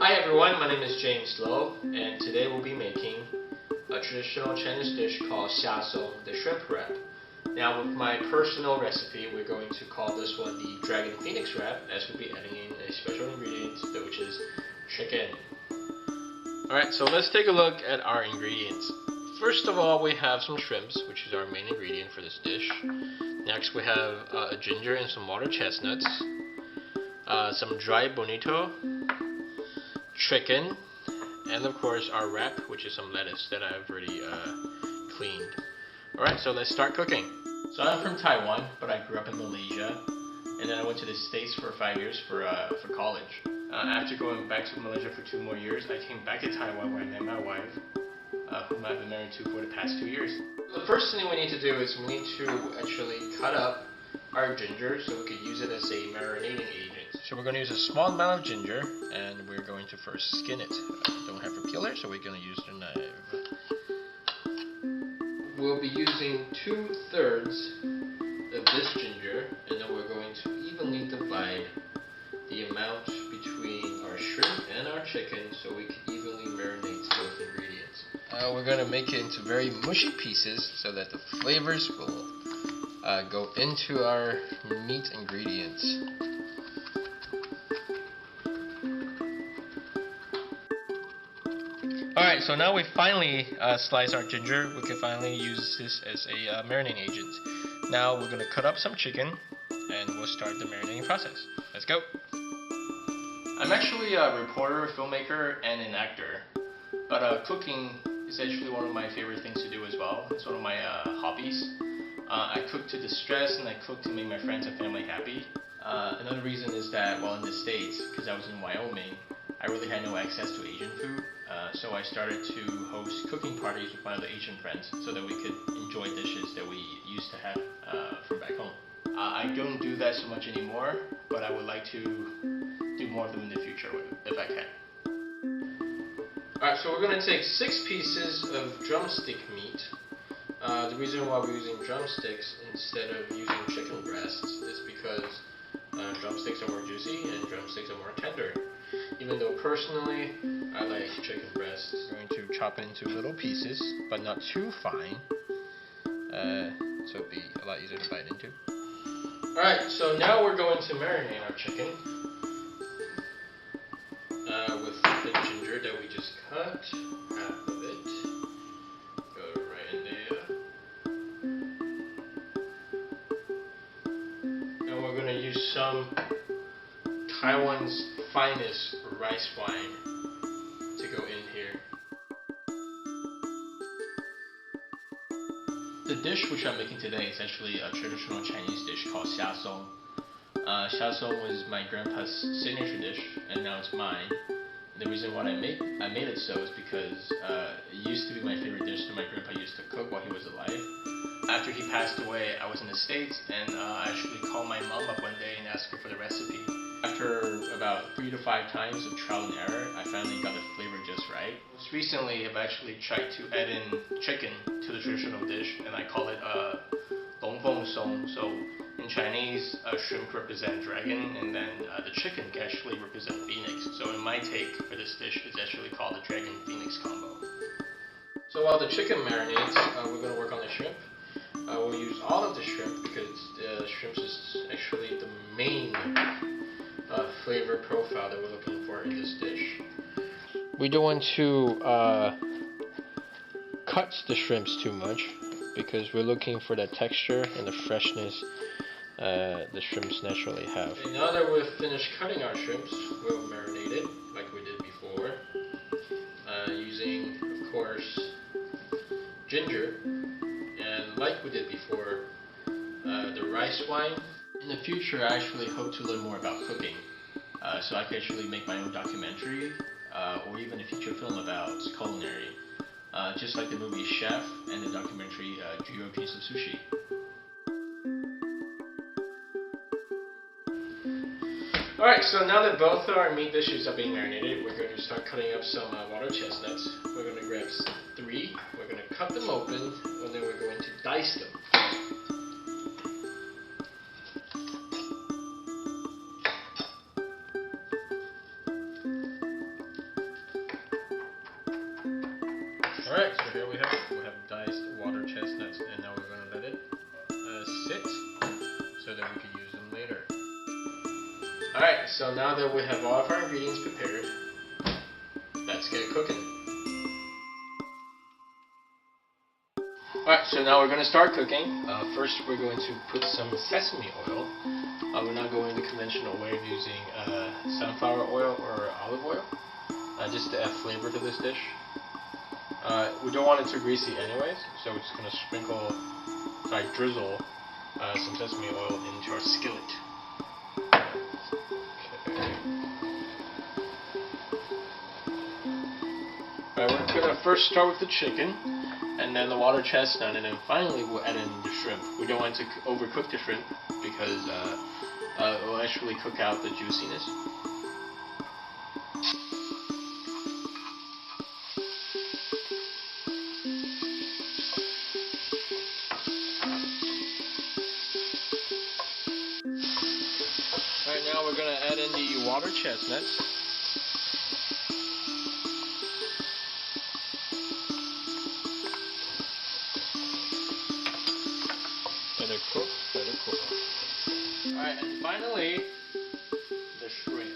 Hi everyone, my name is James Low, and today we'll be making a traditional Chinese dish called xia song, the shrimp wrap. Now with my personal recipe, we're going to call this one the Dragon Phoenix wrap, as we'll be adding in a special ingredient, which is chicken. Alright, so let's take a look at our ingredients. First of all, we have some shrimps, which is our main ingredient for this dish. Next we have a ginger and some water chestnuts, some dried bonito, chicken, and of course our wrap, which is some lettuce that I've already cleaned. Alright, so let's start cooking. So I'm from Taiwan, but I grew up in Malaysia, and then I went to the States for 5 years for college. After going back to Malaysia for 2 more years, I came back to Taiwan where I met my wife, whom I've been married to for the past 2 years. The first thing we need to do is we need to actually cut up our ginger so we could use it as a marinating agent. So we're going to use a small amount of ginger, and we're going to first skin it. Don't have a peeler, so we're going to use the knife. We'll be using 2/3 of this ginger, and then we're going to evenly divide the amount between our shrimp and our chicken so we can evenly marinate both ingredients. We're going to make it into very mushy pieces so that the flavors will go into our meat ingredients. Alright, so now we finally slice our ginger. We can finally use this as a marinating agent. Now we're going to cut up some chicken and we'll start the marinating process. Let's go! I'm actually a reporter, filmmaker, and an actor. But cooking is actually one of my favorite things to do as well. It's one of my hobbies. I cook to distress and I cook to make my friends and family happy. Another reason is that while in the States, because I was in Wyoming, I really had no access to Asian food. So I started to host cooking parties with my other Asian friends so that we could enjoy dishes that we used to have from back home. I don't do that so much anymore, but I would like to do more of them in the future if I can. Alright, so we're going to take 6 pieces of drumstick meat. The reason why we're using drumsticks instead of using chicken breasts is because drumsticks are more juicy and drumsticks are more tender. Even though personally I like chicken breasts. I'm going to chop it into little pieces, but not too fine, so it'd be a lot easier to bite into. Alright, so now we're going to marinate our chicken with the ginger that we just cut, half of it. Go right in there. And we're going to use some Taiwan's finest rice wine to go in here. The dish which I'm making today is actually a traditional Chinese dish called xia song. Xia song was my grandpa's signature dish, and now it's mine. And the reason why I made it so is because it used to be my favorite dish that my grandpa used to cook while he was alive. After he passed away, I was in the States, and I actually called my mom up one day and asked her for the recipe. After about 3 to 5 times of trial and error, I finally got the flavor just right. Most recently, I've actually tried to add in chicken to the traditional dish, and I call it long feng song. So in Chinese, shrimp represent dragon, and then the chicken can actually represent phoenix. So in my take for this dish, it's actually called the Dragon Phoenix combo. So while the chicken marinates, we're going to work on the shrimp. We'll use all of the shrimp because the shrimp is actually the main flavor profile that we're looking for in this dish. We don't want to cut the shrimps too much because we're looking for the texture and the freshness the shrimps naturally have. Okay, now that we've finished cutting our shrimps, we'll marinate it like we did before, using, of course, ginger, and like we did before, the rice wine. In the future, I actually hope to learn more about cooking, so I can actually make my own documentary, or even a feature film about culinary, just like the movie Chef and the documentary Europeans of Sushi. Alright, so now that both our meat dishes are being marinated, we're going to start cutting up some water chestnuts. We're going to grab 3, we're going to cut them open, and then we're going to dice them. Alright, so here we have diced water chestnuts, and now we're going to let it sit so that we can use them later. Alright, so now that we have all of our ingredients prepared, let's get cooking. Alright, so now we're going to start cooking. First we're going to put some sesame oil. We're not going the conventional way of using sunflower oil or olive oil, just to add flavor to this dish. We don't want it too greasy anyways, so we're just going to drizzle some sesame oil into our skillet. Alright, we're going to first start with the chicken, and then the water chestnut, and then finally we'll add in the shrimp. We don't want to overcook the shrimp because it will actually cook out the juiciness. Alright, now we're going to add in the water chestnuts. Let it cook, let it cook. Alright, and finally, the shrimp.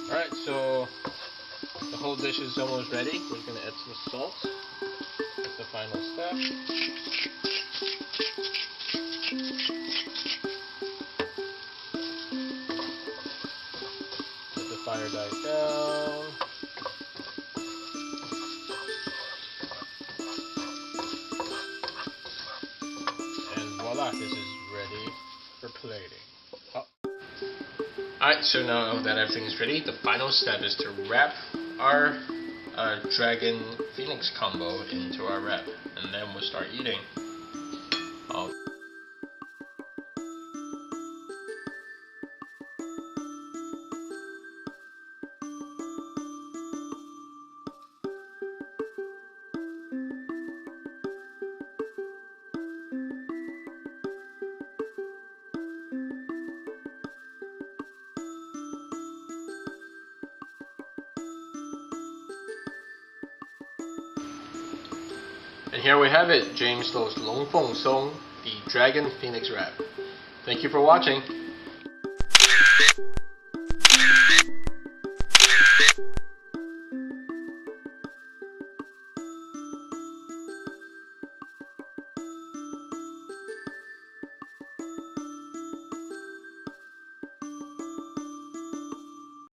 Alright, so the whole dish is almost ready. We're going to add some salt. That's the final step. Let the fire die down. And voila, this is ready for plating. Alright, so now that everything is ready, the final step is to wrap our Dragon Phoenix combo into our wrap, and then we'll start eating. And here we have it, James Lo's Long Feng Song, the Dragon Phoenix wrap. Thank you for watching.